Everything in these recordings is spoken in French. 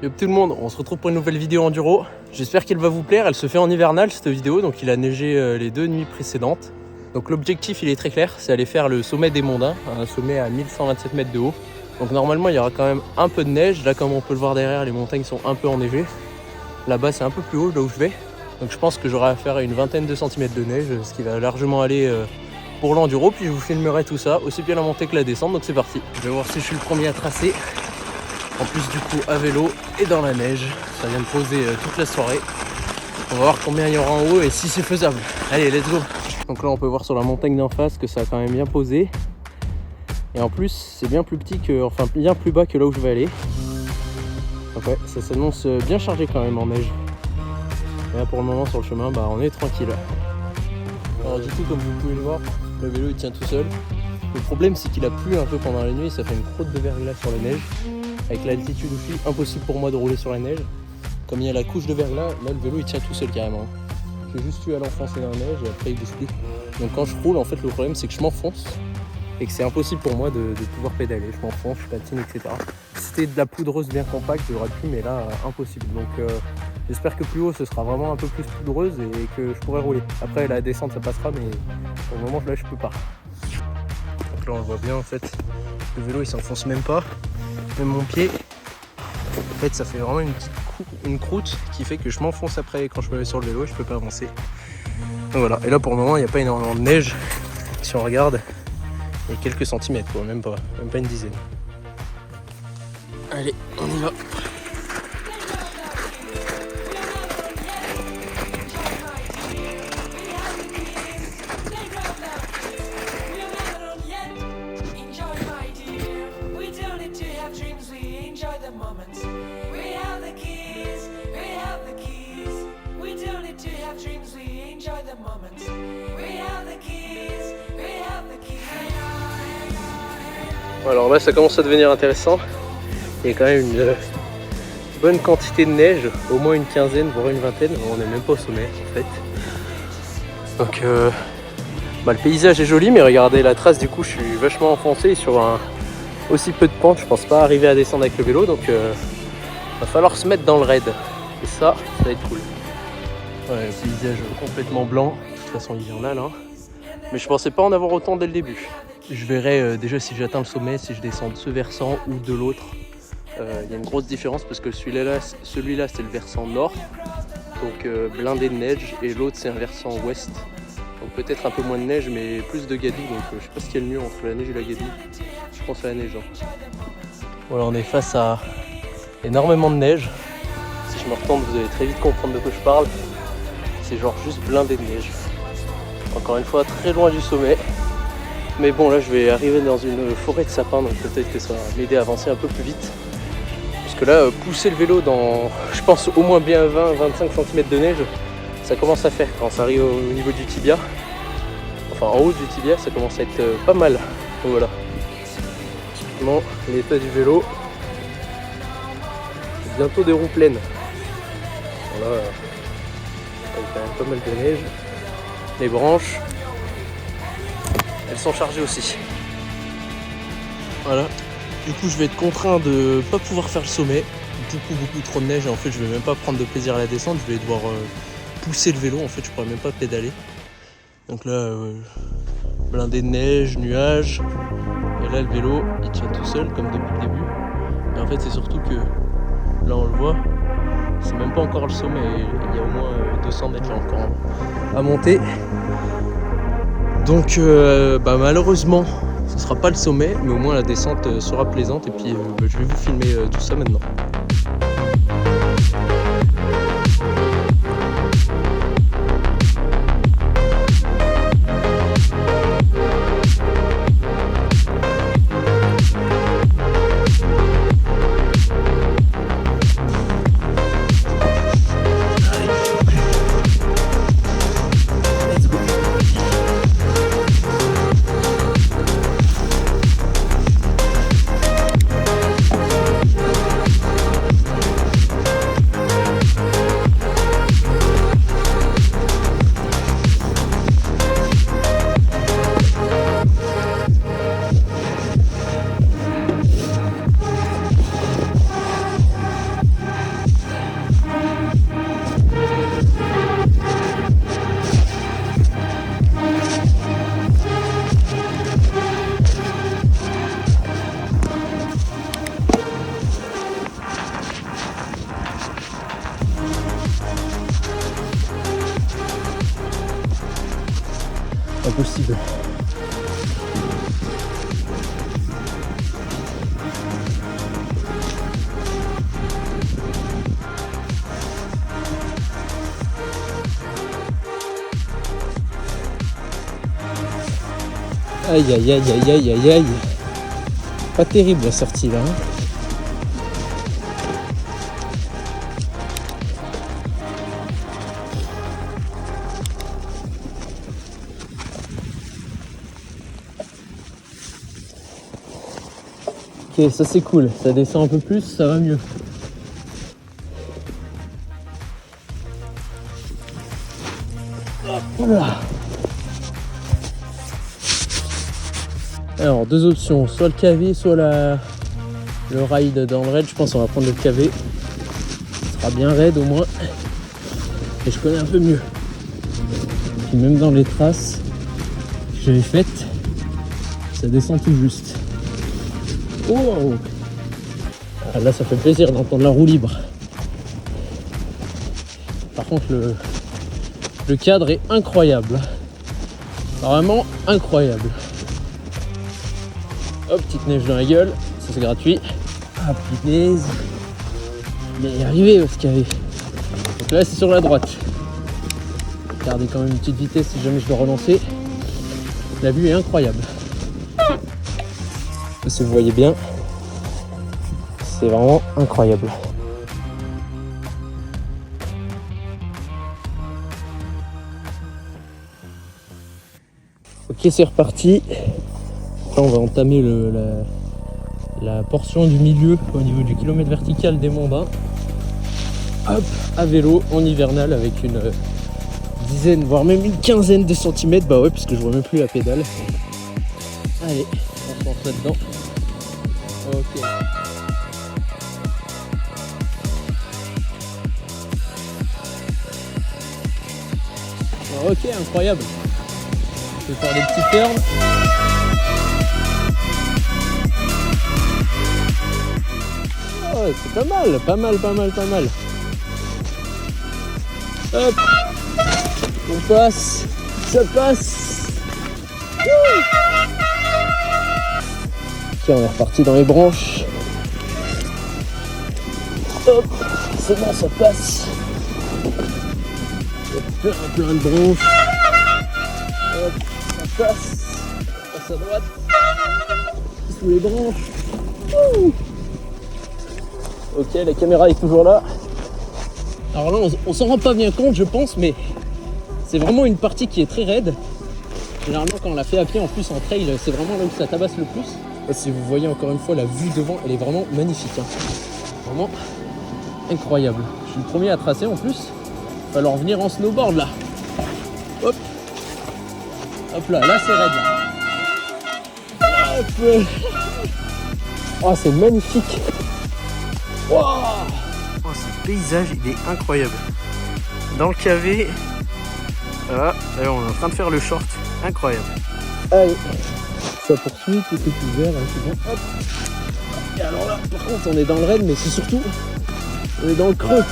Yo tout le monde, on se retrouve pour une nouvelle vidéo enduro. J'espère qu'elle va vous plaire, elle se fait en hivernal cette vidéo, donc il a neigé les 2 nuits précédentes. Donc l'objectif il est très clair, c'est aller faire le sommet des Monts d'Ain, un sommet à 1127 mètres de haut. Donc normalement il y aura quand même un peu de neige, là comme on peut le voir derrière les montagnes sont un peu enneigées. Là-bas c'est un peu plus haut là où je vais, donc je pense que j'aurai à faire une vingtaine de centimètres de neige, ce qui va largement aller pour l'enduro. Puis je vous filmerai tout ça, aussi bien la montée que la descente, donc c'est parti. Je vais voir si je suis le premier à tracer. En plus du coup à vélo et dans la neige, ça vient de poser toute la soirée. On va voir combien il y aura en haut et si c'est faisable. Allez, let's go. Donc là on peut voir sur la montagne d'en face que ça a quand même bien posé. Et en plus c'est bien plus petit que, enfin bien plus bas que là où je vais aller. Donc ouais, ça s'annonce bien chargé quand même en neige. Et là pour le moment sur le chemin, on est tranquille. Alors du coup comme vous pouvez le voir, le vélo il tient tout seul. Le problème c'est qu'il a plu un peu pendant la nuit, ça fait une croûte de verglas sur la neige. Avec l'altitude aussi, impossible pour moi de rouler sur la neige. Comme il y a la couche de verglas, là le vélo il tient tout seul carrément. J'ai juste eu à l'enfoncer dans la neige et après il bouge plus. Donc quand je roule, en fait le problème c'est que je m'enfonce et que c'est impossible pour moi de pouvoir pédaler. Je m'enfonce, je patine, etc. Si c'était de la poudreuse bien compacte, j'aurais pu, mais là impossible. Donc j'espère que plus haut ce sera vraiment un peu plus poudreuse et que je pourrai rouler. Après la descente ça passera, mais pour le moment là je peux pas. Donc là on le voit bien en fait, le vélo il s'enfonce même pas. Même mon pied, en fait ça fait vraiment une croûte qui fait que je m'enfonce après quand je me mets sur le vélo et je peux pas avancer. Donc voilà, et là pour le moment il n'y a pas énormément de neige. Si on regarde, il y a quelques centimètres quoi, même pas une dizaine. Allez, on y va. Alors là ça commence à devenir intéressant. Il y a quand même une bonne quantité de neige, au moins une quinzaine voire une vingtaine. On n'est même pas au sommet en fait. Donc le paysage est joli, mais regardez la trace, du coup je suis vachement enfoncé sur un aussi peu de pente. Je pense pas arriver à descendre avec le vélo, donc va falloir se mettre dans le raid. Et ça va être cool. Ouais, le paysage complètement blanc, de toute façon hivernal hein. Mais je pensais pas en avoir autant dès le début. Je verrai déjà si j'atteins le sommet, si je descends de ce versant ou de l'autre. Il y a une grosse différence parce que celui-là c'est le versant nord, donc blindé de neige, et l'autre c'est un versant ouest. Donc peut-être un peu moins de neige mais plus de gadoue, donc je sais pas ce qu'il y a le mieux entre la neige et la gadoue. Je pense à la neige. Hein. Voilà, on est face à énormément de neige. Si je me retourne, vous allez très vite comprendre de quoi je parle. C'est genre juste blindé de neige. Encore une fois, très loin du sommet. Mais bon, là, je vais arriver dans une forêt de sapins, donc peut-être que ça va m'aider à avancer un peu plus vite. Parce que là, pousser le vélo dans, je pense, au moins bien 20-25 cm de neige, ça commence à faire quand ça arrive au niveau du tibia. Enfin, en haut du tibia, ça commence à être pas mal. Donc voilà. Typiquement, l'état du vélo. Bientôt des roues pleines. Voilà. Il y a quand même pas mal de neige. Les branches, elles sont chargées aussi. Voilà. Du coup, je vais être contraint de pas pouvoir faire le sommet. Beaucoup trop de neige. Et en fait, je vais même pas prendre de plaisir à la descente. Je vais devoir pousser le vélo. En fait, je pourrais même pas pédaler. Donc là, blindé de neige, nuages. Et là, le vélo, il tient tout seul, comme depuis le début. Et en fait, c'est surtout que là, on le voit. C'est même pas encore le sommet, il y a au moins 200 mètres là encore à monter. Donc malheureusement ce sera pas le sommet, mais au moins la descente sera plaisante et puis je vais vous filmer tout ça maintenant. Pas possible. Aïe aïe aïe aïe aïe aïe aïe. Pas terrible la sortie là. Hein. Ok, ça c'est cool. Ça descend un peu plus, ça va mieux. Voilà. Alors deux options, soit le KV, soit le ride dans le raid. Je pense qu'on va prendre le KV. Ce sera bien raid au moins. Et je connais un peu mieux. Puis même dans les traces que j'avais faites, ça descend tout juste. Wow. Ah, là ça fait plaisir d'entendre la roue libre. Par contre le cadre est incroyable. Vraiment incroyable. Hop, petite neige dans la gueule, ça c'est gratuit. Ah punaise. Mais y arriver ce qu'il y avait. Donc là c'est sur la droite. Gardez quand même une petite vitesse si jamais je dois relancer. La vue est incroyable. Si vous voyez bien, c'est vraiment incroyable. Ok, c'est reparti. Là, on va entamer la portion du milieu au niveau du kilomètre vertical des Monts-Bains. Hop, à vélo en hivernal avec une dizaine, voire même une quinzaine de centimètres. Bah ouais, puisque je vois même plus la pédale. Allez, on se lance là-dedans. Ok. Ok, incroyable. Je vais faire des petits turns. Oh, c'est pas mal, pas mal, pas mal, pas mal. Hop, on passe, ça passe. Ok, on est reparti dans les branches. Hop, c'est bon, ça passe. Plein de branches. Hop, ça passe à droite. Sous les branches. Ouh. Ok, la caméra est toujours là. Alors là, on s'en rend pas bien compte, je pense, mais c'est vraiment une partie qui est très raide. Généralement, quand on la fait à pied, en plus en trail, c'est vraiment là où ça tabasse le plus. Et si vous voyez encore une fois la vue devant, elle est vraiment magnifique. Hein. Vraiment incroyable. Je suis le premier à tracer en plus. Il va falloir venir en snowboard là. Hop. Hop là, là c'est raide. Hop. Oh, c'est magnifique. Wow. Oh, ce paysage, il est incroyable. Dans le KV, voilà, d'ailleurs on est en train de faire le short, incroyable. Allez, ça poursuit, tout est ouvert, c'est bon. Hop. Et alors là, par contre, on est dans le raid, mais c'est surtout, on est dans le creux.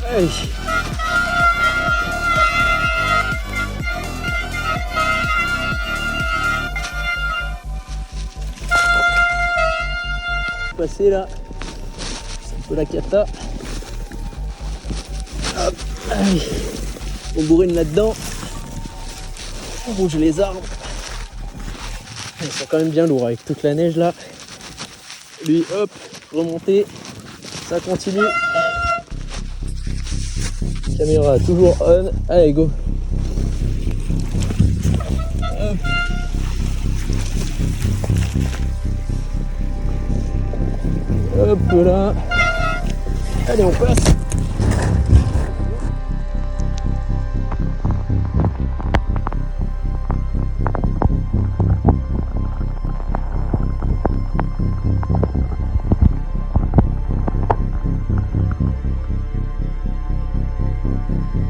Allez. Passer là, c'est un peu la cata. Hop, allez, on bourrine là-dedans, on bouge les arbres. Ils sont quand même bien lourds avec toute la neige là. Lui, hop, remonter, ça continue. Caméra toujours on, allez go. Hop. Hop là. Allez, on passe.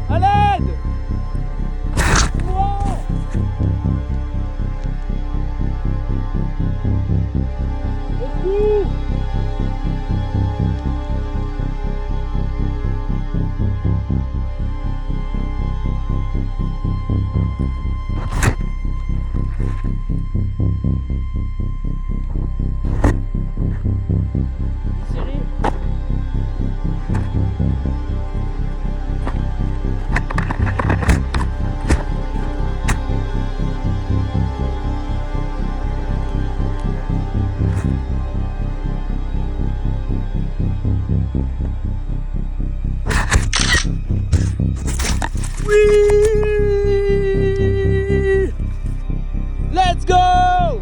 À l'aide! Wow! Au secours! Oui! Let's go!